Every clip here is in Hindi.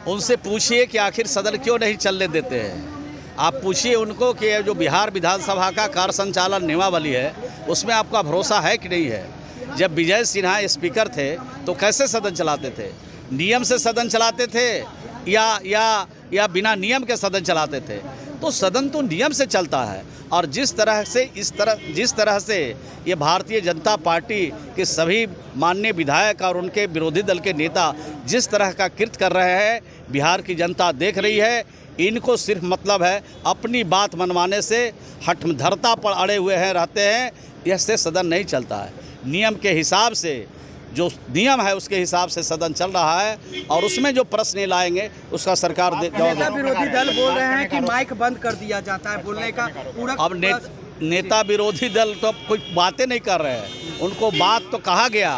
उनसे पूछिए कि आखिर सदन क्यों नहीं चलने देते हैं। आप पूछिए उनको कि जो बिहार विधानसभा का कार्य संचालन नियमावली है उसमें आपका भरोसा है कि नहीं है। जब विजय सिन्हा स्पीकर थे तो कैसे सदन चलाते थे? नियम से सदन चलाते थे या बिना नियम के सदन चलाते थे? तो सदन तो नियम से चलता है। और जिस तरह से ये भारतीय जनता पार्टी के सभी माननीय विधायक और उनके विरोधी दल के नेता जिस तरह का कृत्य कर रहे हैं, बिहार की जनता देख रही है। इनको सिर्फ मतलब है अपनी बात मनवाने से, हठधर्ता पर अड़े हुए हैं रहते हैं। इससे सदन नहीं चलता है। नियम के हिसाब से, जो नियम है उसके हिसाब से सदन चल रहा है और उसमें जो प्रश्न लाएंगे उसका सरकार नेता विरोधी दल बोल रहे हैं कि माइक बंद कर दिया जाता है बोलने का पूरा। अब नेता विरोधी दल तो कुछ बातें नहीं कर रहे हैं। उनको बात तो कहा गया,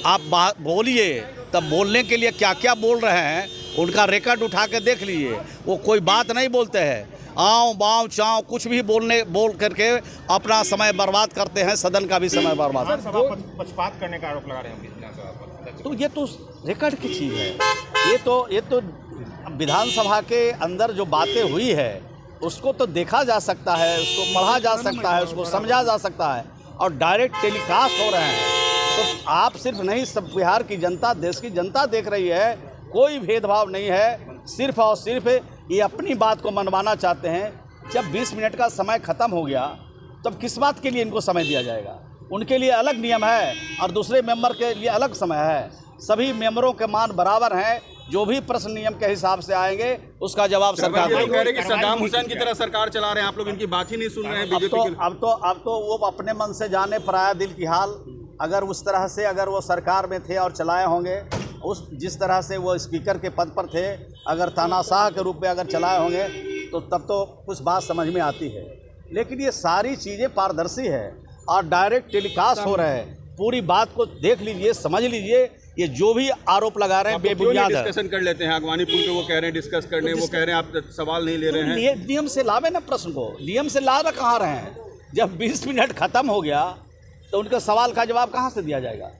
आप बोलिए। तब बोलने के लिए क्या क्या बोल रहे हैं उनका रिकॉर्ड उठा के देख लीजिए। वो कोई बात नहीं बोलते हैं। आँव बाँव चाँव कुछ भी बोल करके अपना समय बर्बाद करते हैं, सदन का भी समय बर्बाद। पक्षपात करने का आरोप लगा रहे हैं। तो ये तो रिकॉर्ड की चीज़ है। ये तो विधानसभा के अंदर जो बातें हुई है उसको तो देखा जा सकता है, उसको पढ़ा जा सकता है, उसको समझा जा सकता है और डायरेक्ट टेलीकास्ट हो रहे हैं। तो आप सिर्फ नहीं, सब बिहार की जनता, देश की जनता देख रही है। कोई भेदभाव नहीं है। सिर्फ और सिर्फ ये अपनी बात को मनवाना चाहते हैं। जब 20 मिनट का समय ख़त्म हो गया तब किस बात के लिए इनको समय दिया जाएगा? उनके लिए अलग नियम है और दूसरे मेंबर के लिए अलग समय है। सभी मेंबरों के मान बराबर हैं। जो भी प्रश्न नियम के हिसाब से आएंगे उसका जवाब सरकार देगी। कह रहे हैं कि सद्दाम हुसैन की तरह सरकार चला रहे हैं, आप लोग इनकी बात ही नहीं सुन रहे हैं। अब तो वो अपने मन से जाने पराया दिल की हाल। अगर उस तरह से अगर वो सरकार में थे और चलाए होंगे, जिस तरह से वो स्पीकर के पद पर थे, अगर तानाशाह के रूप में अगर चलाए होंगे तो तब तो कुछ बात समझ में आती है। लेकिन ये सारी चीज़ें पारदर्शी है और डायरेक्ट टेलीकास्ट हो रहे हैं। पूरी बात को देख लीजिए, समझ लीजिए। ये जो भी आरोप लगा रहे हैं बेबुनियाद है। डिस्कशन कर लेते हैं। अगवानी पुल पे वो कह रहे हैं डिस्कस करने, वो कह रहे हैं आप सवाल नहीं ले रहे हैं। नियम से लावे ना प्रश्न को, नियम से ला कहाँ रहे हैं? जब 20 मिनट ख़त्म हो गया तो उनके सवाल का जवाब कहाँ से दिया जाएगा?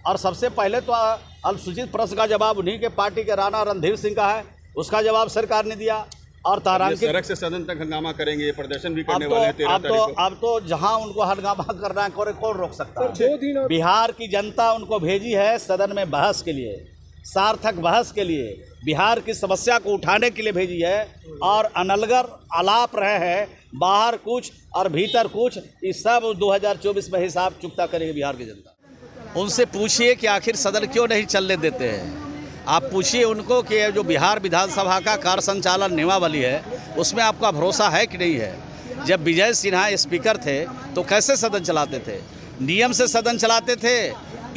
और सबसे पहले तो अल्पसूचित प्रश्न का जवाब उन्हीं के पार्टी के राणा रणधीर सिंह का है, उसका जवाब सरकार ने दिया। और सड़क से सदन तक हंगामा करेंगे, प्रदर्शन भी करने वाले हैं 13 तारीख को। अब तो जहां उनको हंगामा करना है कौन रोक सकता है? बिहार की जनता उनको भेजी है सदन में बहस के लिए, सार्थक बहस के लिए, बिहार की समस्या को उठाने के लिए भेजी है। और अनलगर आलाप रहे हैं, बाहर कुछ और भीतर कुछ, इस सब 2024 में हिसाब चुकता करेगी बिहार की जनता। उनसे पूछिए कि आखिर सदन क्यों नहीं चलने देते हैं। आप पूछिए उनको कि जो बिहार विधानसभा का कार्य संचालन नियमावली है उसमें आपका भरोसा है कि नहीं है। जब विजय सिन्हा स्पीकर थे तो कैसे सदन चलाते थे? नियम से सदन चलाते थे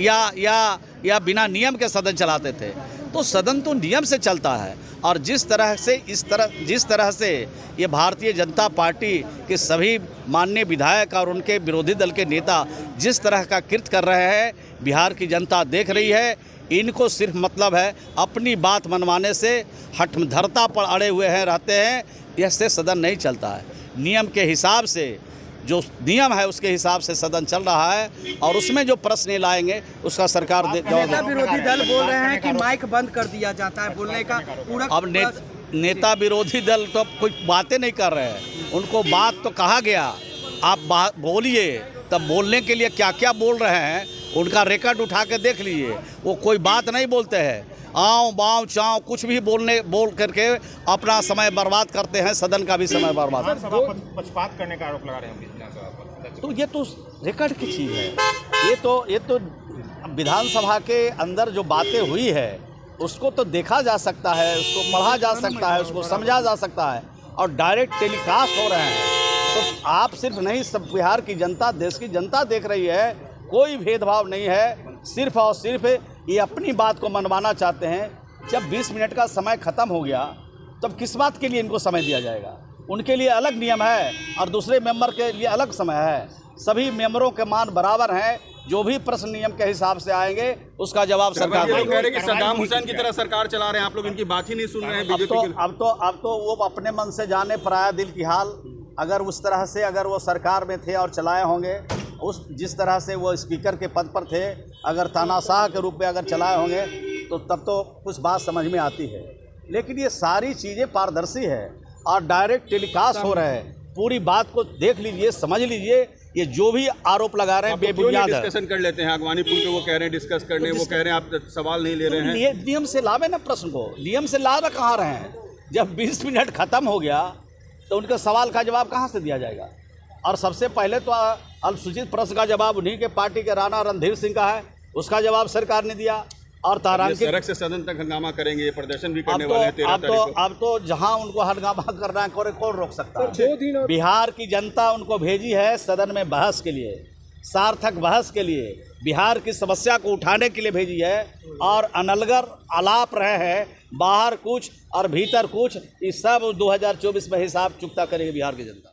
या बिना नियम के सदन चलाते थे? तो सदन तो नियम से चलता है। और जिस तरह से ये भारतीय जनता पार्टी के सभी माननीय विधायक और उनके विरोधी दल के नेता जिस तरह का कृत्य कर रहे हैं, बिहार की जनता देख रही है। इनको सिर्फ मतलब है अपनी बात मनवाने से, हठधर्ता पर अड़े हुए हैं रहते हैं। इससे सदन नहीं चलता है। नियम के हिसाब से, जो नियम है उसके हिसाब से सदन चल रहा है और उसमें जो प्रश्न लाएंगे उसका सरकार नेता विरोधी दल बोल रहे हैं कि माइक बंद कर दिया जाता है बोलने का पूरा। अब नेता विरोधी दल तो कुछ बातें नहीं कर रहे हैं। उनको बात तो कहा गया, आप बोलिए। तब बोलने के लिए क्या क्या बोल रहे हैं उनका रिकॉर्ड उठा के देख लीजिए। वो कोई बात नहीं बोलते हैं। आँव बाँव चाँव कुछ भी बोल करके अपना समय बर्बाद करते हैं, सदन का भी समय बर्बाद। पक्षपात करने का आरोप लगा रहे हैं। तो ये तो रिकॉर्ड की चीज़ है। ये तो विधानसभा के अंदर जो बातें हुई है उसको तो देखा जा सकता है, उसको पढ़ा जा सकता है, उसको समझा जा सकता है और डायरेक्ट टेलीकास्ट हो रहे हैं। तो आप सिर्फ नहीं, सब बिहार की जनता, देश की जनता देख रही है। कोई भेदभाव नहीं है। सिर्फ और सिर्फ ये अपनी बात को मनवाना चाहते हैं। जब 20 मिनट का समय ख़त्म हो गया तब किस बात के लिए इनको समय दिया जाएगा? उनके लिए अलग नियम है और दूसरे मेंबर के लिए अलग समय है। सभी मेंबरों के मान बराबर हैं। जो भी प्रश्न नियम के हिसाब से आएंगे उसका जवाब सरकार देगी। कह रहे हैं कि सद्दाम हुसैन की तरह सरकार चला रहे हैं, आप लोग इनकी बात ही नहीं सुन रहे हैं। अब तो वो अपने मन से जाने पराया दिल की हाल। अगर उस तरह से अगर वो सरकार में थे और चलाए होंगे, जिस तरह से वो स्पीकर के पद पर थे, अगर तानाशाह के रूप में अगर चलाए होंगे तो तब तो कुछ बात समझ में आती है। लेकिन ये सारी चीज़ें पारदर्शी है और डायरेक्ट टेलीकास्ट हो रहा है। पूरी बात को देख लीजिए, समझ लीजिए, ये जो भी आरोप लगा रहे हैं बेबुनियाद है। डिस्कशन कर लेते हैं अगवानी पुल पे, वो कह रहे हैं डिस्कस करने, वो कह रहे हैं आप सवाल नहीं ले रहे हैं। नियम से लावे ना प्रश्न को, नियम से ला कहाँ रहे हैं? जब 20 मिनट खत्म हो गया तो उनके सवाल का जवाब कहाँ से दिया जाएगा? और सबसे पहले तो अल्पसूचित प्रश्न का जवाब उन्हीं के पार्टी के राणा रणधीर सिंह का है, उसका जवाब सरकार ने दिया। और तारांकित सड़क से सदन तक हंगामा करेंगे, ये प्रदर्शन भी करने वाले हैं 13 तारीख को। अब तो जहां उनको हंगामा करना है कौन रोक सकता है? बिहार की जनता उनको भेजी है सदन में बहस के लिए, सार्थक बहस के लिए, बिहार की समस्या को उठाने के लिए भेजी है। और अनलगर आलाप रहे हैं, बाहर कुछ और भीतर कुछ, इस सब 2024 में हिसाब चुकता करेगी बिहार की जनता।